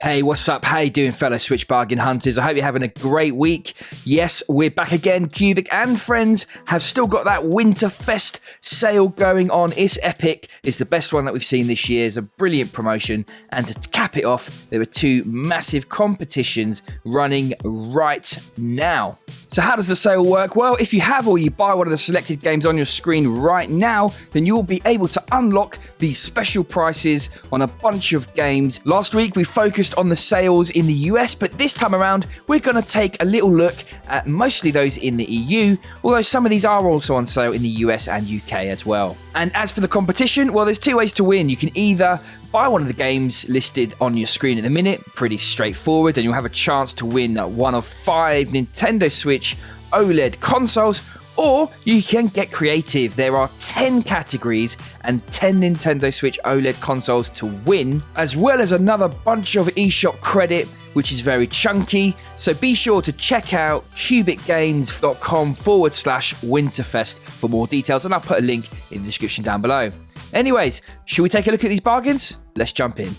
Hey, what's up? How you doing, fellow Switch bargain hunters? I hope you're having a great week. Yes, we're back again. Cubic and friends have still got that Winterfest sale going on. It's epic. It's the best one that we've seen this year. It's a brilliant promotion. And to cap it off, there are two massive competitions running right now. So how does the sale work? Well, if you have or you buy one of the selected games on your screen right now, then you'll be able to unlock these special prices on a bunch of games. Last week, we focused on the sales in the US, but this time around, we're going to take a little look at mostly those in the EU, although some of these are also on sale in the US and UK as well. And as for the competition, well, there's two ways to win. You can either buy one of the games listed on your screen in a minute, pretty straightforward, and you'll have a chance to win one of 5 Nintendo Switch OLED consoles, or you can get creative. There are 10 categories and 10 Nintendo Switch OLED consoles to win, as well as another bunch of Eshop credit, which is very chunky. So be sure to check out cubicgames.com/Winterfest for more details, and I'll put a link in the description down below. Anyways, should we take a look at these bargains? Let's jump in.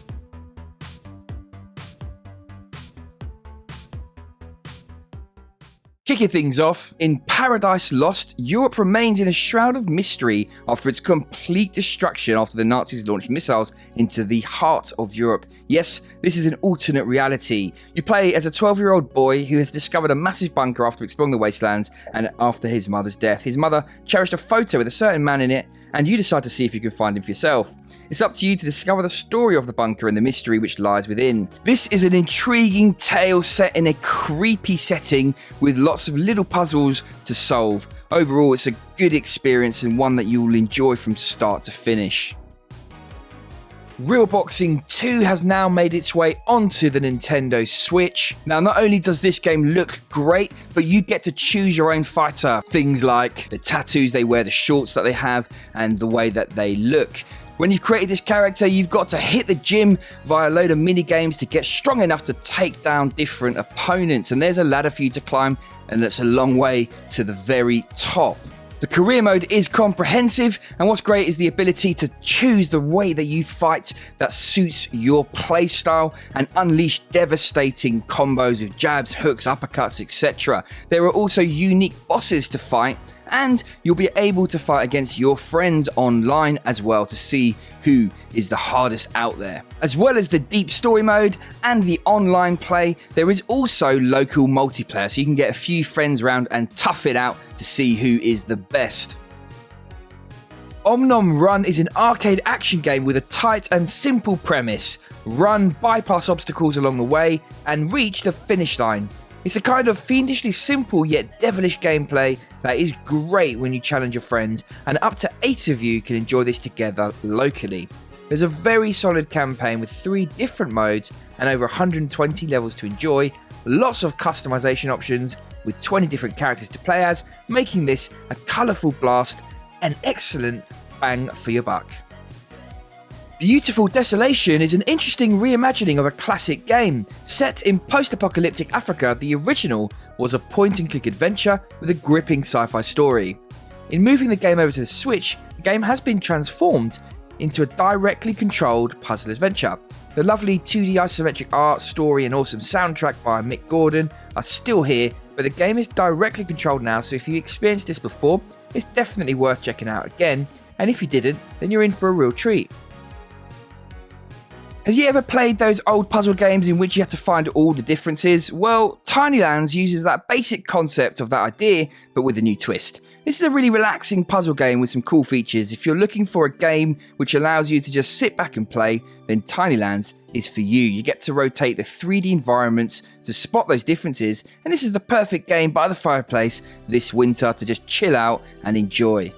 Kicking things off, in Paradise Lost, Europe remains in a shroud of mystery after its complete destruction after the Nazis launched missiles into the heart of Europe. Yes, this is an alternate reality. You play as a 12-year-old boy who has discovered a massive bunker after exploring the wastelands and after his mother's death. His mother cherished a photo with a certain man in it, and you decide to see if you can find him for yourself. It's up to you to discover the story of the bunker and the mystery which lies within. This is an intriguing tale set in a creepy setting with lots of little puzzles to solve. Overall, it's a good experience and one that you will enjoy from start to finish. Real Boxing 2 has now made its way onto the Nintendo Switch. Now, not only does this game look great, but you get to choose your own fighter. Things like the tattoos they wear, the shorts that they have, and the way that they look. When you've created this character, you've got to hit the gym via a load of mini games to get strong enough to take down different opponents. And there's a ladder for you to climb, and that's a long way to the very top. The career mode is comprehensive, and what's great is the ability to choose the way that you fight that suits your playstyle and unleash devastating combos with jabs, hooks, uppercuts, etc. There are also unique bosses to fight, and you'll be able to fight against your friends online as well to see who is the hardest out there. As well as the deep story mode and the online play, there is also local multiplayer, so you can get a few friends around and tough it out to see who is the best. Omnom Run is an arcade action game with a tight and simple premise. Run, bypass obstacles along the way, and reach the finish line. It's a kind of fiendishly simple yet devilish gameplay that is great when you challenge your friends, and up to 8 of you can enjoy this together locally. There's a very solid campaign with 3 different modes and over 120 levels to enjoy, lots of customization options with 20 different characters to play as, making this a colourful blast and excellent bang for your buck. Beautiful Desolation is an interesting reimagining of a classic game. Set in post-apocalyptic Africa, the original was a point-and-click adventure with a gripping sci-fi story. In moving the game over to the Switch, the game has been transformed into a directly controlled puzzle adventure. The lovely 2D isometric art, story and awesome soundtrack by Mick Gordon are still here, but the game is directly controlled now, so if you experienced this before, it's definitely worth checking out again, and if you didn't, then you're in for a real treat. Have you ever played those old puzzle games in which you have to find all the differences? Well, Tiny Lands uses that basic concept of that idea, but with a new twist. This is a really relaxing puzzle game with some cool features. If you're looking for a game which allows you to just sit back and play, then Tiny Lands is for you. You get to rotate the 3D environments to spot those differences, and this is the perfect game by the fireplace this winter to just chill out and enjoy.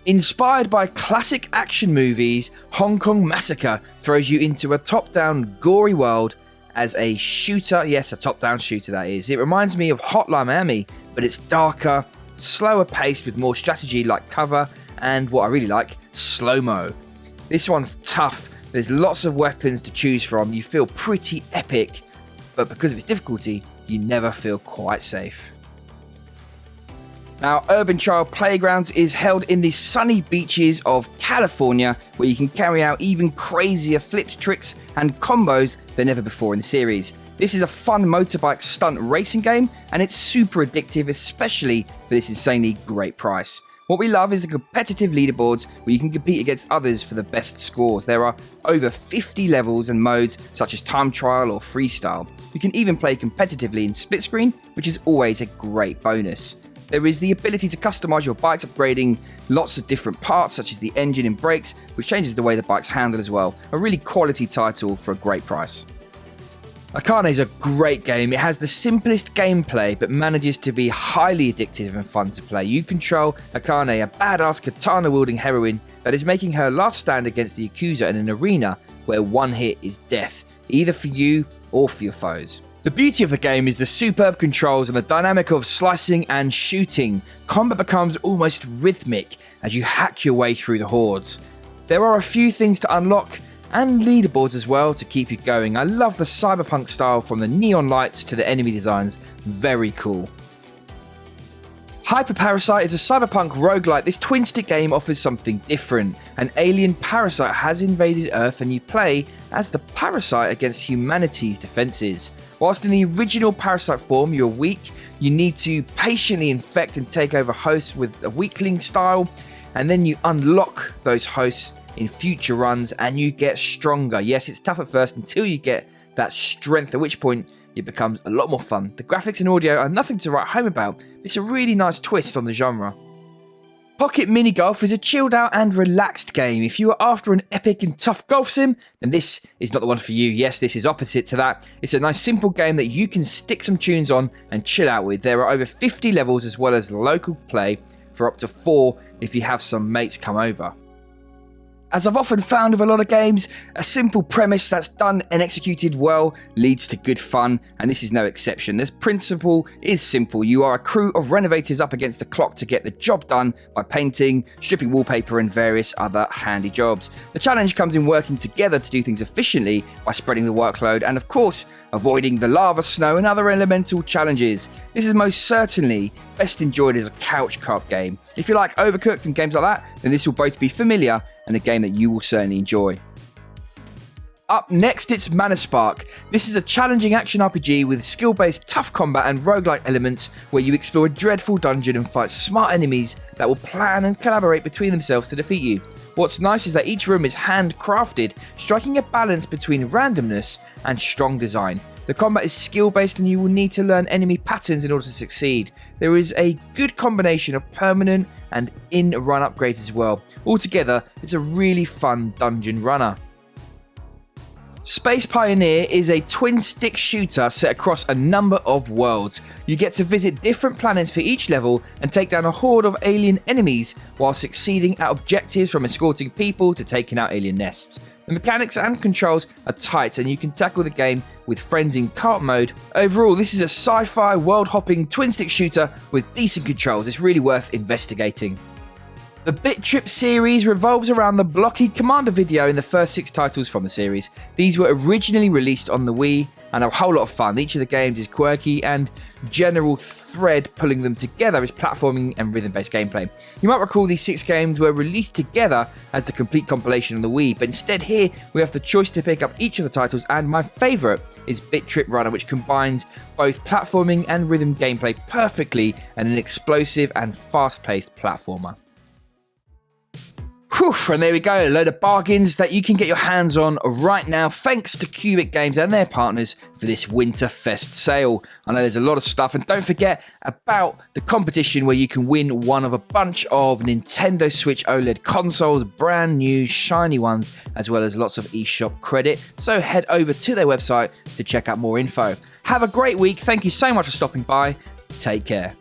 Inspired by classic action movies, Hong Kong Massacre throws you into a top-down gory world as a shooter. Yes, a top-down shooter that is. It reminds me of Hotline Miami, but it's darker, slower paced with more strategy like cover, and what I really like, slow-mo. This one's tough. There's lots of weapons to choose from. You feel pretty epic, but because of its difficulty, you never feel quite safe. Now, Urban Trial Playgrounds is held in the sunny beaches of California, where you can carry out even crazier flips, tricks, and combos than ever before in the series. This is a fun motorbike stunt racing game, and it's super addictive, especially for this insanely great price. What we love is the competitive leaderboards where you can compete against others for the best scores. There are over 50 levels and modes such as time trial or freestyle. You can even play competitively in split screen, which is always a great bonus. There is the ability to customize your bikes, upgrading lots of different parts such as the engine and brakes, which changes the way the bikes handle as well. A really quality title for a great price. Akane is a great game. It has the simplest gameplay but manages to be highly addictive and fun to play. You control Akane, a badass katana-wielding heroine that is making her last stand against the Yakuza in an arena where one hit is death, either for you or for your foes. The beauty of the game is the superb controls and the dynamic of slicing and shooting. Combat becomes almost rhythmic as you hack your way through the hordes. There are a few things to unlock, and leaderboards as well to keep you going. I love the cyberpunk style from the neon lights to the enemy designs. Very cool. HyperParasite is a cyberpunk roguelike. This twin-stick game offers something different. An alien parasite has invaded Earth and you play as the parasite against humanity's defenses. Whilst in the original parasite form you're weak, you need to patiently infect and take over hosts with a weakling style, and then you unlock those hosts in future runs and you get stronger. Yes, it's tough at first until you get that strength, at which point it becomes a lot more fun. The graphics and audio are nothing to write home about. It's a really nice twist on the genre. Pocket Mini Golf is a chilled out and relaxed game. If you are after an epic and tough golf sim, then this is not the one for you. Yes, this is opposite to that. It's a nice simple game that you can stick some tunes on and chill out with. There are over 50 levels as well as local play for up to 4 if you have some mates come over. As I've often found with a lot of games, a simple premise that's done and executed well leads to good fun, and this is no exception. This principle is simple. You are a crew of renovators up against the clock to get the job done by painting, stripping wallpaper, and various other handy jobs. The challenge comes in working together to do things efficiently by spreading the workload and, of course, avoiding the lava, snow, and other elemental challenges. This is most certainly best enjoyed as a couch co-op game. If you like Overcooked and games like that, then this will both be familiar and a game that you will certainly enjoy. Up next, it's Mana Spark. This is a challenging action RPG with skill-based tough combat and roguelike elements where you explore a dreadful dungeon and fight smart enemies that will plan and collaborate between themselves to defeat you. What's nice is that each room is handcrafted, striking a balance between randomness and strong design. The combat is skill-based and you will need to learn enemy patterns in order to succeed. There is a good combination of permanent and in-run upgrades as well. Altogether, it's a really fun dungeon runner. Space Pioneer is a twin-stick shooter set across a number of worlds. You get to visit different planets for each level and take down a horde of alien enemies while succeeding at objectives from escorting people to taking out alien nests. The mechanics and controls are tight and you can tackle the game with friends in cart mode. Overall, this is a sci-fi, world-hopping twin-stick shooter with decent controls. It's really worth investigating. The BIT.TRIP series revolves around the Blocky Commander video in the first 6 titles from the series. These were originally released on the Wii and are a whole lot of fun. Each of the games is quirky and general thread pulling them together is platforming and rhythm-based gameplay. You might recall these 6 games were released together as the complete compilation on the Wii, but instead here we have the choice to pick up each of the titles, and my favourite is BIT.TRIP Runner, which combines both platforming and rhythm gameplay perfectly and an explosive and fast-paced platformer. Whew, and there we go, a load of bargains that you can get your hands on right now thanks to Cubic Games and their partners for this Winterfest sale. I know there's a lot of stuff, and don't forget about the competition where you can win one of a bunch of Nintendo Switch OLED consoles, brand new shiny ones, as well as lots of eShop credit. So head over to their website to check out more info. Have a great week. Thank you so much for stopping by. Take care.